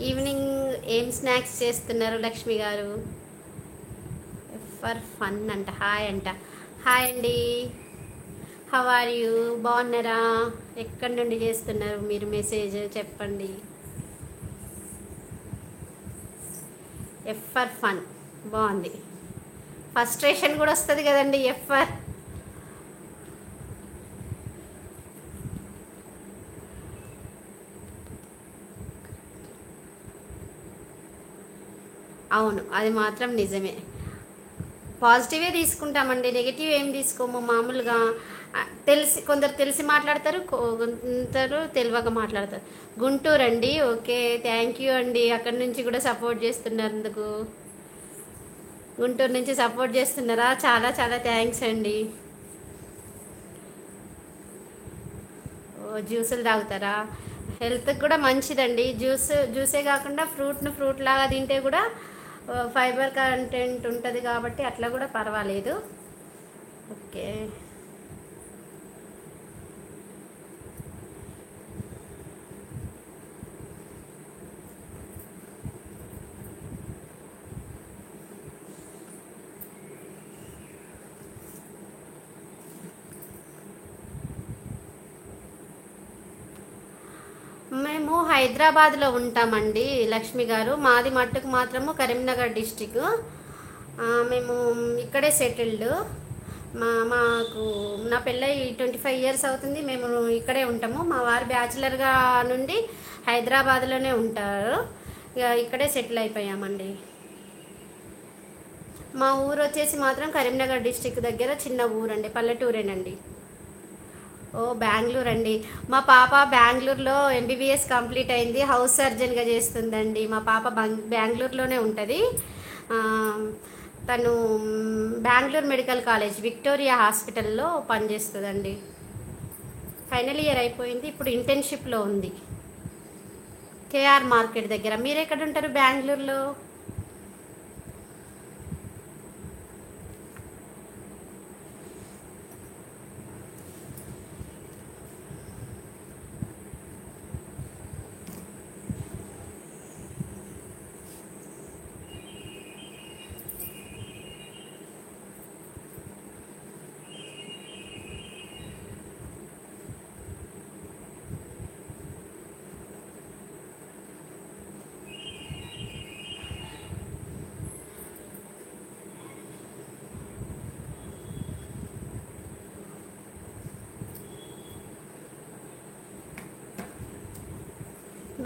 Evening ఏం snacks చేస్తున్నారు Lakshmi garu? For fun అంట. హాయ్ అంట. హాయ్ అండి. How are you? బాగున్నారా? ఎక్కడి నుండి చేస్తున్నారు మీరు? మెసేజ్ చెప్పండి. ఎఫ్ ఫర్ ఫన్ బాగుంది. ఫస్ట్రేషన్ కూడా వస్తుంది కదండి ఎఫ్ ఫర్. అవును, అది మాత్రం నిజమే. పాజిటివే తీసుకుంటామండి, నెగిటివ్ ఏం తీసుకోము. మామూలుగా కొందరు తెలిసి మాట్లాడతారు, కొందరు తెలియక మాట్లాడతారు. గుంటూరు అండి. ఓకే, థ్యాంక్ యూ అండి. అక్కడి నుంచి కూడా సపోర్ట్ చేస్తున్నందుకు. గుంటూరు నుంచి సపోర్ట్ చేస్తున్నారా? చాలా చాలా థ్యాంక్స్ అండి. ఓ, జ్యూసులు తాగుతారా? హెల్త్కి కూడా మంచిదండి. జ్యూసే కాకుండా ఫ్రూట్ లాగా తింటే కూడా ఫైబర్ కంటెంట్ ఉంటుంది కాబట్టి అట్లా కూడా పర్వాలేదు. ఓకే. మేము హైదరాబాద్లో ఉంటామండి లక్ష్మి గారు. మాది మట్టుకు మాత్రము కరీంనగర్ డిస్టిక్. మేము ఇక్కడే సెటిల్డ్. మాకు నా పెళ్ళై 25 ఇయర్స్ అవుతుంది. మేము ఇక్కడే ఉంటాము. మా వారు బ్యాచిలర్గా నుండి హైదరాబాద్లోనే ఉంటారు. ఇక ఇక్కడే సెటిల్ అయిపోయామండి. మా ఊరు వచ్చేసి మాత్రం కరీంనగర్ డిస్టిక్ దగ్గర చిన్న ఊరండి, పల్లెటూరేనండి. ఓ, బెంగళూరు అండి. మా పాప బెంగళూరులో ఎంబీబీఎస్ కంప్లీట్ అయింది. హౌస్ సర్జన్గా చేస్తుందండి. మా పాప బెంగళూరులోనే ఉంటుంది. ఆ, తను బెంగళూరు మెడికల్ కాలేజ్ విక్టోరియా హాస్పిటల్లో పనిచేస్తుందండి. ఫైనల్ ఇయర్ అయిపోయింది, ఇప్పుడు ఇంటర్న్షిప్లో ఉంది కేఆర్ మార్కెట్ దగ్గర. మీరు ఎక్కడ ఉంటారు బెంగళూరులో?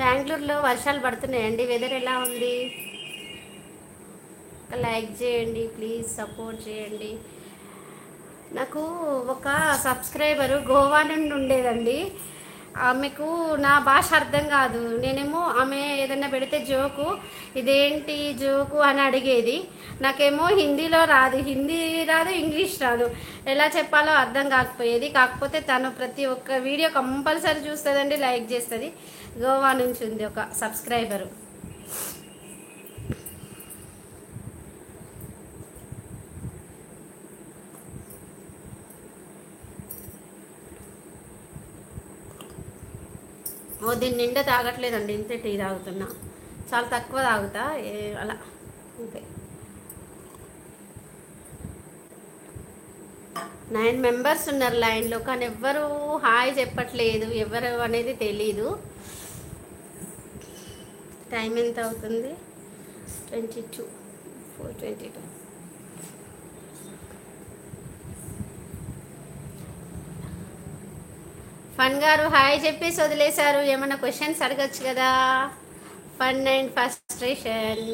బెంగళూరులో వర్షాలు పడుతున్నాయండి. వెదర్ ఎలా ఉంది? లైక్ చేయండి ప్లీజ్, సపోర్ట్ చేయండి. నాకు ఒక సబ్స్క్రైబరు గోవా నుండి ఉండేదండి. ఆమెకు నా భాష అర్థం కాదు. నేనేమో ఆమె ఏదైనా పెడితే జోకు, ఇదేంటి జోకు అని అడిగేది. నాకేమో హిందీలో రాదు, హిందీ రాదు, ఇంగ్లీష్ రాదు. ఎలా చెప్పాలో అర్థం కాకపోయేది. కాకపోతే తను ప్రతి ఒక్క వీడియో కంపల్సరీ చూస్తుందండి, లైక్ చేస్తుంది. గోవా నుంచి ఉంది ఒక సబ్స్క్రైబరు. ఓ, దీని నిండా తాగట్లేదండి, ఇంతే టీ తాగుతున్నా. చాలా తక్కువ తాగుతా అలా అంతే. 9 మెంబర్స్ ఉన్నారు లైన్లో, కానీ ఎవ్వరు హాయ్ చెప్పట్లేదు. ఎవరు అనేది తెలీదు. టైం ఎంత అవుతుంది? 22, 4:22. ఫన్ గారు హాయ్ చెప్పేసి వదిలేశారు. ఏమైనా క్వశ్చన్స్ అడగచ్చు కదా. Fun and frustration.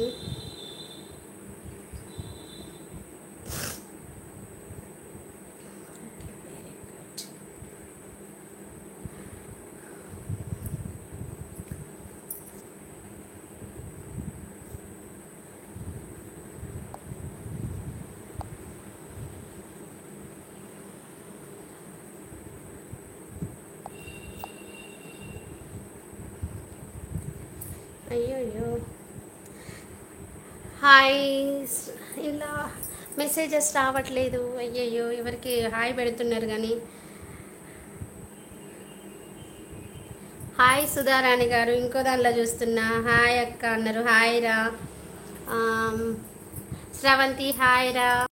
అయ్యో, హాయ్ ఇలా మెసేజెస్ రావట్లేదు. అయ్యయ్యో, ఎవరికి హాయ్ పెడుతున్నారు కానీ. హాయ్ సుధారాణి గారు, ఇంకో దానిలో చూస్తున్నా. హాయ్ అక్క అన్నారు. హాయ్ రా. ఆమ్, స్రవంతి హాయ్ రా.